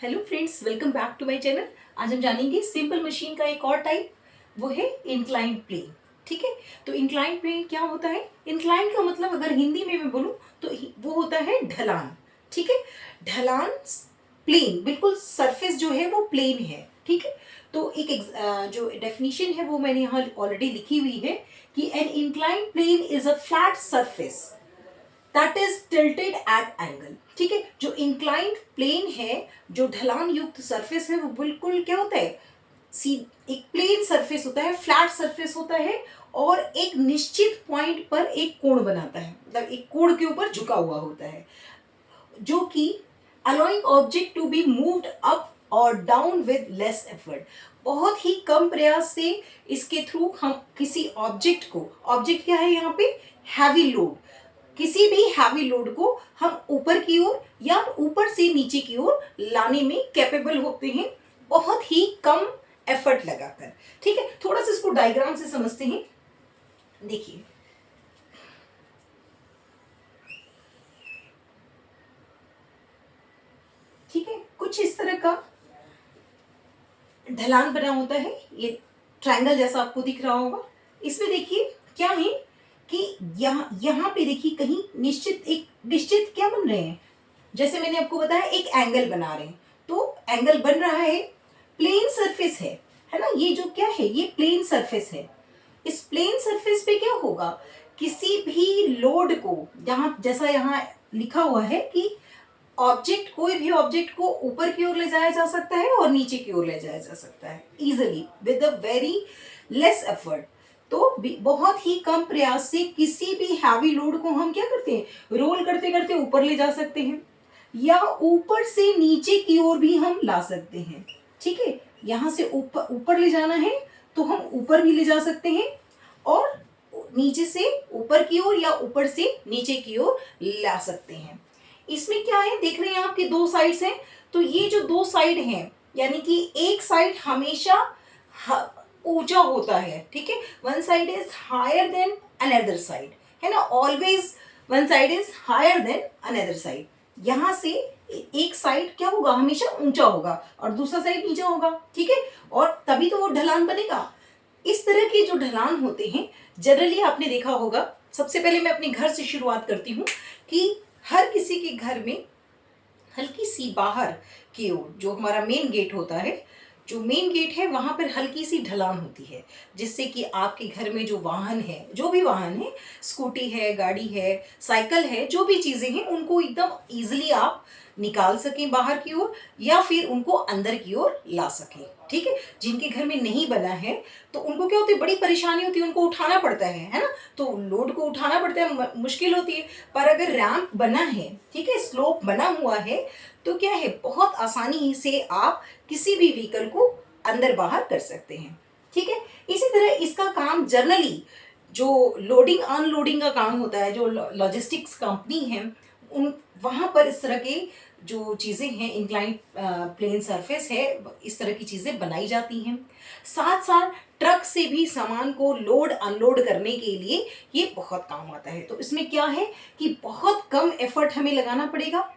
Hello friends, welcome back to my channel. आज हम जानेंगे सिंपल मशीन का एक और टाइप, वो है इंक्लाइंड प्लेन। ठीक है, तो इंक्लाइंड प्लेन क्या होता है? इंक्लाइंड का मतलब अगर हिंदी में मैं बोलूँ तो वो होता है ढलान। ठीक है, ढलान प्लेन, बिल्कुल सरफेस जो है वो प्लेन है। ठीक है, तो जो डेफिनेशन है वो मैंने यहाँ ऑलरेडी लिखी हुई है कि an inclined plane is a flat surface that is tilted at angle. ठीक है, जो इंक्लाइंड प्लेन है, जो ढलान युक्त सरफेस है, वो बिल्कुल क्या होता है, सी एक प्लेन सरफेस होता है, फ्लैट सरफेस होता है और एक निश्चित पॉइंट पर एक कोण बनाता है, मतलब एक कोण के ऊपर झुका हुआ होता है, जो कि allowing object to be moved up और डाउन विद लेस एफर्ट। बहुत ही कम प्रयास से इसके थ्रू हम किसी ऑब्जेक्ट को, ऑब्जेक्ट क्या है यहाँ पे, हैवी लोड, किसी भी हैवी लोड को हम ऊपर की ओर या ऊपर से नीचे की ओर लाने में कैपेबल होते हैं, बहुत ही कम एफर्ट लगाकर। ठीक है, थोड़ा सा इसको डायग्राम से समझते हैं। देखिए, ठीक है, कुछ इस तरह का ढलान बना होता है, ये ट्रायंगल जैसा आपको दिख रहा होगा। इसमें देखिए क्या है कि यहाँ यहाँ पे देखिए कहीं एक निश्चित क्या बन रहे हैं, जैसे मैंने आपको बताया एक एंगल बना रहे हैं, तो एंगल बन रहा है, प्लेन सरफेस है ना, ये जो क्या है, ये प्लेन सरफेस है। इस प्लेन सरफेस पे क्या होगा, किसी भी लोड को, जहां जैसा यहाँ लिखा हुआ है कि ऑब्जेक्ट, कोई भी ऑब्जेक्ट को ऊपर की ओर ले जाया जा सकता है और नीचे की ओर ले जाया जा सकता है easily with a very less effort. तो बहुत ही कम प्रयास से किसी भी हैवी लोड को हम क्या करते हैं, रोल करते करते ऊपर ले जा सकते हैं या ऊपर से नीचे की ओर भी हम ला सकते हैं। ठीक है, यहाँ से ऊपर ऊपर ले जाना है तो हम ऊपर भी ले जा सकते हैं और नीचे से ऊपर की ओर या ऊपर से नीचे की ओर ला सकते हैं। इसमें क्या है, देख रहे हैं आपकी दो साइड्स हैं, तो ये जो दो साइड हैं, यानी कि एक साइड हमेशा ऊंचा होता है। ठीक है, one side is higher than another side, है ना, always one side is higher than another side. यहाँ से एक साइड क्या होगा, हमेशा ऊंचा होगा और दूसरा साइड नीचा होगा। ठीक है, और तभी तो वो ढलान बनेगा। इस तरह के जो ढलान होते हैं, जनरली आपने देखा होगा, सबसे पहले मैं अपने घर से शुरुआत करती हूँ कि हर किसी के घर में हल्की सी बाहर की ओर जो हमारा मेन गेट होता है, जो मेन गेट है वहां पर हल्की सी ढलान होती है, जिससे कि आपके घर में जो वाहन है, जो भी वाहन है, स्कूटी है, गाड़ी है, साइकिल है, जो भी चीजें हैं, उनको एकदम इजीली आप निकाल सकें बाहर की ओर या फिर उनको अंदर की ओर ला सकें। ठीक है, जिनके घर में नहीं बना है तो उनको क्या होती है, बड़ी परेशानी होती है, उनको उठाना पड़ता है ना, तो लोड को उठाना पड़ता है, मुश्किल होती है। पर अगर रैंप बना है, ठीक है, स्लोप बना हुआ है, तो क्या है, बहुत आसानी से आप किसी भी व्हीकल को अंदर बाहर कर सकते हैं। ठीक है, इसी तरह इसका काम जनरली जो लोडिंग अनलोडिंग का काम होता है, जो लॉजिस्टिक्स कंपनी है, उन वहाँ पर इस तरह के जो चीज़ें हैं, इंक्लाइन प्लेन सरफेस है, इस तरह की चीज़ें बनाई जाती हैं। साथ साथ ट्रक से भी सामान को लोड अनलोड करने के लिए ये बहुत काम आता है। तो इसमें क्या है कि बहुत कम एफर्ट हमें लगाना पड़ेगा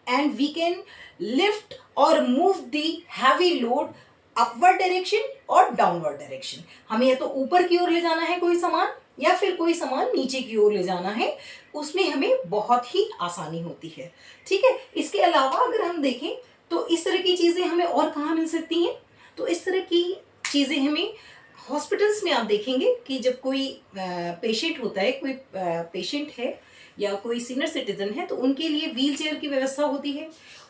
and we can lift or move the heavy load upward direction और डाउनवर्ड डायरेक्शन। हमें या तो ऊपर की ओर ले जाना है कोई सामान या फिर कोई सामान नीचे की ओर ले जाना है, उसमें हमें बहुत ही आसानी होती है। ठीक है, इसके अलावा अगर हम देखें तो इस तरह की चीज़ें हमें और कहाँ मिल सकती हैं, तो इस तरह की चीज़ें हमें हॉस्पिटल्स में, आप देखेंगे कि जब कोई पेशेंट होता है, कोई पेशेंट है या कोई सीनियर सिटीजन है, तो उनके लिए व्हील चेयर की व्यवस्था होती है।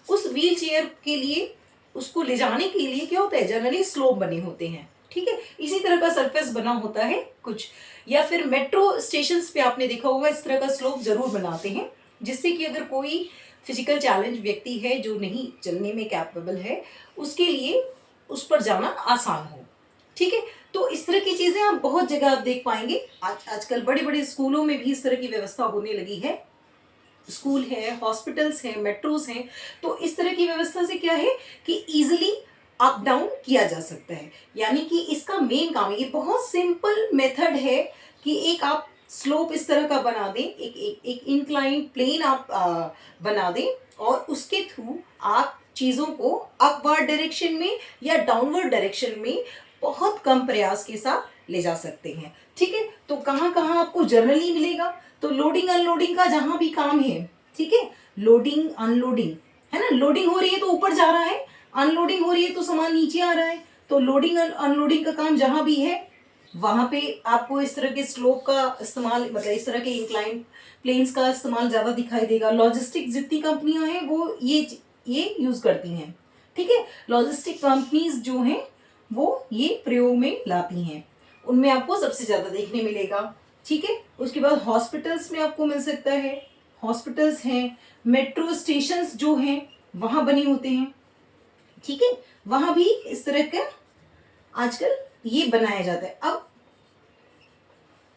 उस व्हील चेयर के लिए, उसको ले जाने के लिए क्या होता है, जनरली स्लोप बने होते हैं। ठीक है, इसी तरह का सरफेस बना होता है कुछ, या फिर मेट्रो स्टेशन पे आपने देखा होगा इस तरह का स्लोप जरूर बनाते हैं, जिससे कि अगर कोई फिजिकल चैलेंज व्यक्ति है जो नहीं चलने में कैपेबल है, उसके लिए उस पर जाना आसान हो। ठीक है, तो इस तरह की चीजें आप बहुत जगह आप देख पाएंगे। आजकल बड़े बड़े स्कूलों में भी इस तरह की व्यवस्था होने लगी है, स्कूल है, हॉस्पिटल्स हैं, मेट्रोस हैं, तो इस तरह की व्यवस्था से क्या है कि इजीली अप डाउन किया जा सकता है। यानी कि इसका मेन काम है, ये बहुत सिंपल मेथड है कि एक आप स्लोप इस तरह का बना दें, एक इंक्लाइन प्लेन आप बना दें और उसके थ्रू आप चीज़ों को अपवर्ड डायरेक्शन में या डाउनवर्ड डायरेक्शन में बहुत कम प्रयास के साथ ले जा सकते हैं। ठीक है, तो कहाँ कहाँ आपको जर्नली मिलेगा, तो लोडिंग अनलोडिंग का जहाँ भी काम है, ठीक है, लोडिंग अनलोडिंग है ना, लोडिंग हो रही है तो ऊपर जा रहा है, अनलोडिंग हो रही है तो सामान नीचे आ रहा है, तो लोडिंग अनलोडिंग का काम जहाँ भी है वहाँ पे आपको इस तरह के स्लोप का इस्तेमाल, मतलब इस तरह के इंक्लाइन प्लेन्स का इस्तेमाल ज़्यादा दिखाई देगा। लॉजिस्टिक जितनी कंपनियां हैं वो ये यूज़ करती हैं। ठीक है, लॉजिस्टिक कंपनीज जो हैं वो ये प्रयोग में लाती हैं, उनमें आपको सबसे ज़्यादा देखने मिलेगा। ठीक है, उसके बाद हॉस्पिटल्स में आपको मिल सकता है, हॉस्पिटल्स हैं, मेट्रो स्टेशंस जो हैं वहाँ बने होते हैं। ठीक है, वहाँ भी इस तरह का आजकल ये बनाया जाता है। अब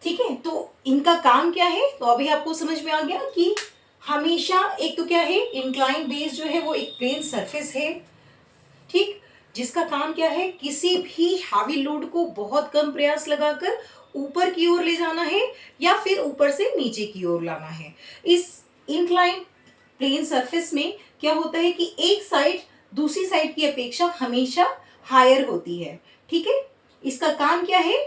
ठीक है, तो इनका काम क्या है, तो अभी आपको समझ में आ गया कि हमेशा एक तो क्या है, इंक्लाइन बेस जो है वो एक प्लेन सरफेस है, ठीक, जिसका काम क्या है, किसी भी हैवी लोड को बहुत कम प्रयास लगाकर ऊपर की ओर ले जाना है या फिर ऊपर से नीचे की ओर लाना है। इस इंक्लाइन प्लेन सरफेस में क्या होता है कि एक साइड दूसरी साइड की अपेक्षा हमेशा हायर होती है। ठीक है, इसका काम क्या है,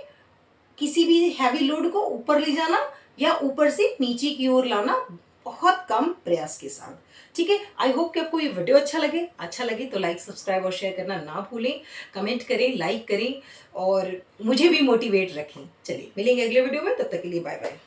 किसी भी हैवी लोड को ऊपर ले जाना या ऊपर से नीचे की ओर लाना बहुत कम प्रयास के साथ। ठीक है, आई होप कि आपको ये वीडियो अच्छा लगे तो लाइक सब्सक्राइब और शेयर करना ना भूलें, कमेंट करें, लाइक करें और मुझे भी मोटिवेट रखें। चलिए मिलेंगे अगले वीडियो में, तब तक के लिए बाय बाय।